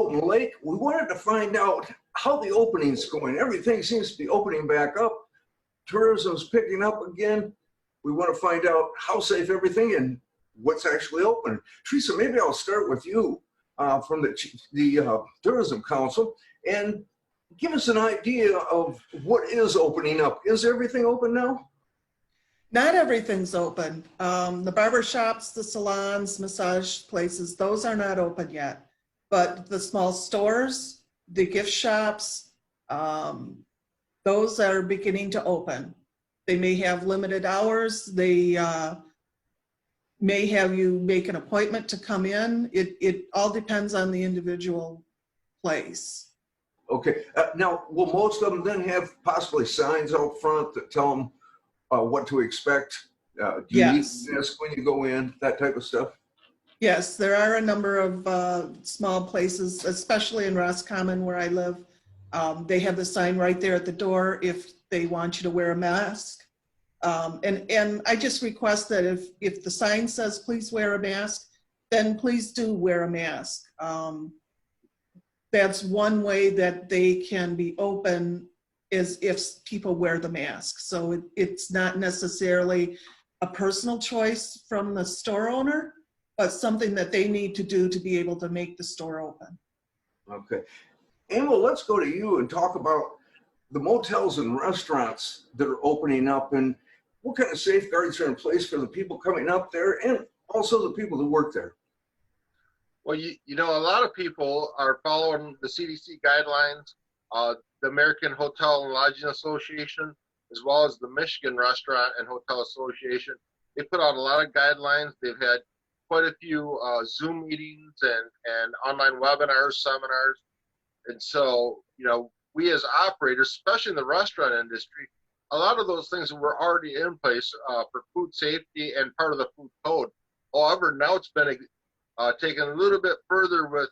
Houghton Lake. We wanted to find out how the opening's going. Everything seems to be opening back up. Tourism's picking up again. We want to find out how safe everything and what's actually open. Teresa, maybe I'll start with you from the Tourism Council and give us an idea of what is opening up. Is everything open now? Not everything's open. The barber shops, the salons, massage places, those are not open yet. But the small stores, the gift shops, those are beginning to open. They may have limited hours. They may have you make an appointment to come in. It all depends on the individual place. Okay. Now, will most of them then have possibly signs out front that tell them what to expect? Do you need to ask when you go in, that type of stuff? Yes, there are a number of small places, especially in Roscommon where I live. They have the sign right there at the door if they want you to wear a mask. And I just request that if the sign says please wear a mask, then please do wear a mask. That's one way that they can be open, is if people wear the mask. So it's not necessarily a personal choice from the store owner, but something that they need to do to be able to make the store open. Okay. Emil, let's go to you and talk about the motels and restaurants that are opening up and what kind of safeguards are in place for the people coming up there and also the people that work there. Well, you know, a lot of people are following the CDC guidelines, the American Hotel and Lodging Association, as well as the Michigan Restaurant and Hotel Association. They put out a lot of guidelines. They've had quite a few Zoom meetings and online webinars, seminars. And so, you know, we as operators, especially in the restaurant industry, a lot of those things were already in place for food safety and part of the food code. However, now it's been taken a little bit further with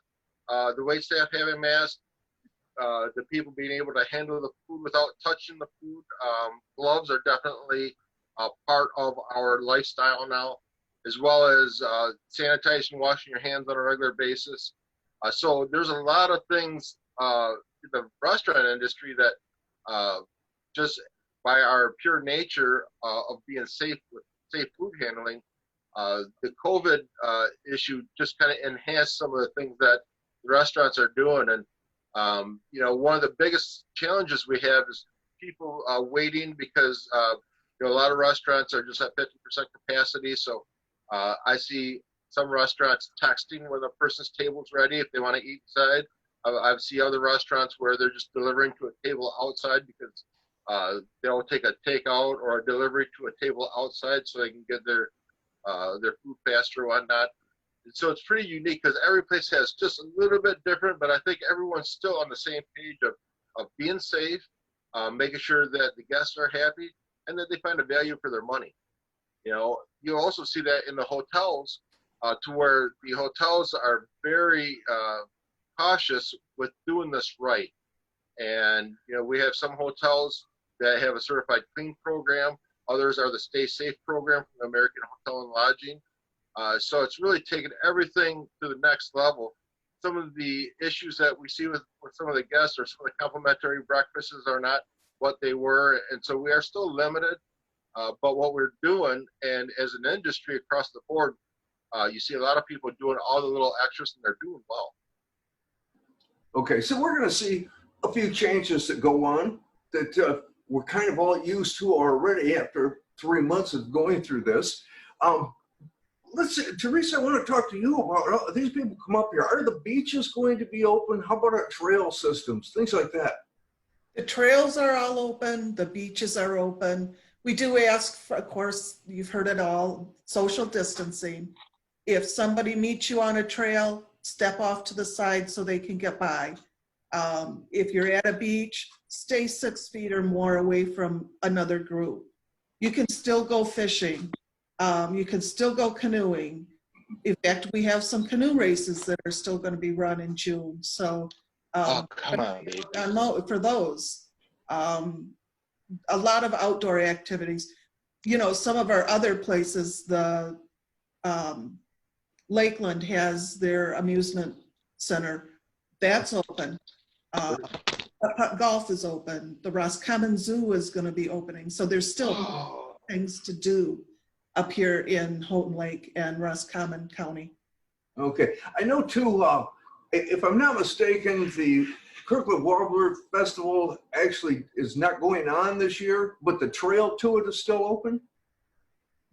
the wait staff having masks, the people being able to handle the food without touching the food. Gloves are definitely a part of our lifestyle now, as well as sanitizing, washing your hands on a regular basis. So there's a lot of things in the restaurant industry that just by our pure nature of being safe with safe food handling, the COVID issue just kind of enhanced some of the things that the restaurants are doing. And, you know, one of the biggest challenges we have is people waiting because, you know, a lot of restaurants are just at 50% capacity. So I see some restaurants texting when the person's table's ready if they want to eat inside. I've seen other restaurants where they're just delivering to a table outside because they'll take a takeout or a delivery to a table outside so they can get their food faster or whatnot. And so it's pretty unique because every place has just a little bit different, but I think everyone's still on the same page of being safe, making sure that the guests are happy and that they find a value for their money. You know, you also see that in the hotels to where the hotels are very cautious with doing this right. And, you know, we have some hotels that have a certified clean program. Others are the Stay Safe program from the American Hotel and Lodging. So it's really taken everything to the next level. Some of the issues that we see with some of the guests or some of the complimentary breakfasts are not what they were. And so we are still limited. But what we're doing, and as an industry across the board, you see a lot of people doing all the little extras and they're doing well. Okay, so we're going to see a few changes that go on that we're kind of all used to already after 3 months of going through this. Let's see, Teresa, I want to talk to you about these people come up here. Are the beaches going to be open? How about our trail systems, things like that? The trails are all open. The beaches are open. We do ask for, of course, you've heard it all, social distancing. If somebody meets you on a trail, step off to the side so they can get by. If you're at a beach, stay 6 feet or more away from another group. You can still go fishing. You can still go canoeing. In fact, we have some canoe races that are still going to be run in June. So oh, come on, baby. For those, a lot of outdoor activities. You know, some of our other places, the Lakeland has their amusement center. That's open. Golf is open. The Roscommon Zoo is going to be opening. So there's still things to do up here in Houghton Lake and Roscommon County. Okay, I know too, if I'm not mistaken, the Kirkland Warbler Festival actually is not going on this year, but the trail to it is still open?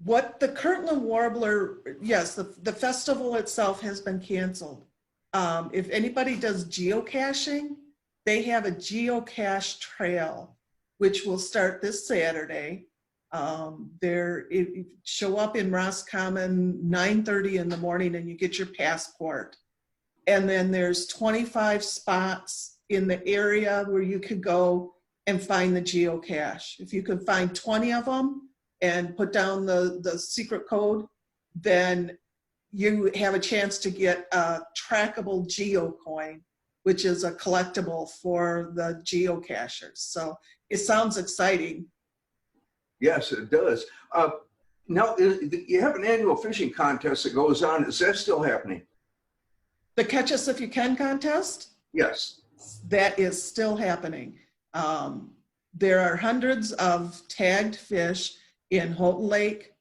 What the Kirtland Warbler, yes, the festival itself has been canceled. If anybody does geocaching, they have a geocache trail, which will start this Saturday. You show up in Roscommon 9:30 in the morning and you get your passport. And then there's 25 spots in the area where you could go and find the geocache. If you can find 20 of them and put down the secret code, then you have a chance to get a trackable geocoin, which is a collectible for the geocachers. So it sounds exciting. Yes, it does. Now, you have an annual fishing contest that goes on. Is that still happening? The Catch Us If You Can contest? Yes. That is still happening. There are hundreds of tagged fish in Houghton Lake,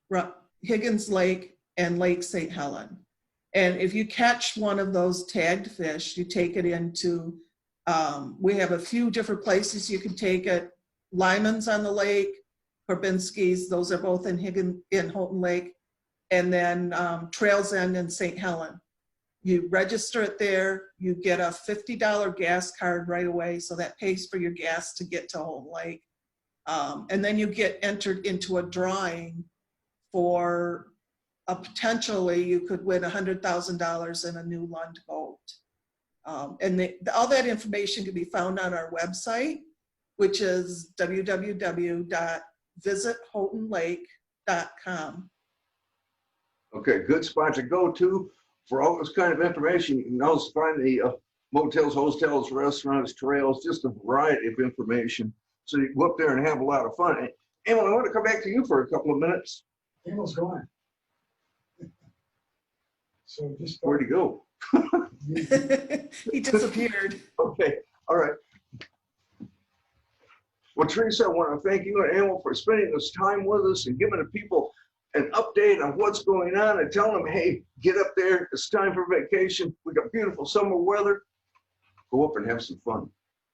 Higgins Lake, and Lake St. Helen. And if you catch one of those tagged fish, you take it into, we have a few different places you can take it. Lyman's on the lake, Korbinski's, those are both in Houghton Lake, and then Trails End in St. Helen. You register it there, you get a $50 gas card right away, so that pays for your gas to get to Houghton Lake. And then you get entered into a drawing for potentially you could win $100,000 in a new Lund boat. And all that information can be found on our website, which is www.visithoughtonlake.com. Okay, good spot to go to for all this kind of information. You can also find the motels, hotels, restaurants, trails, just a variety of information. So you can go up there and have a lot of fun. Emil, I want to come back to you for a couple of minutes. Emil's gone. So just. Where'd he go? He disappeared. Okay, all right. Well, Teresa, I want to thank you and Emil for spending this time with us and giving the people an update on what's going on and telling them, hey, get up there. It's time for vacation. We got beautiful summer weather. Go up and have some fun.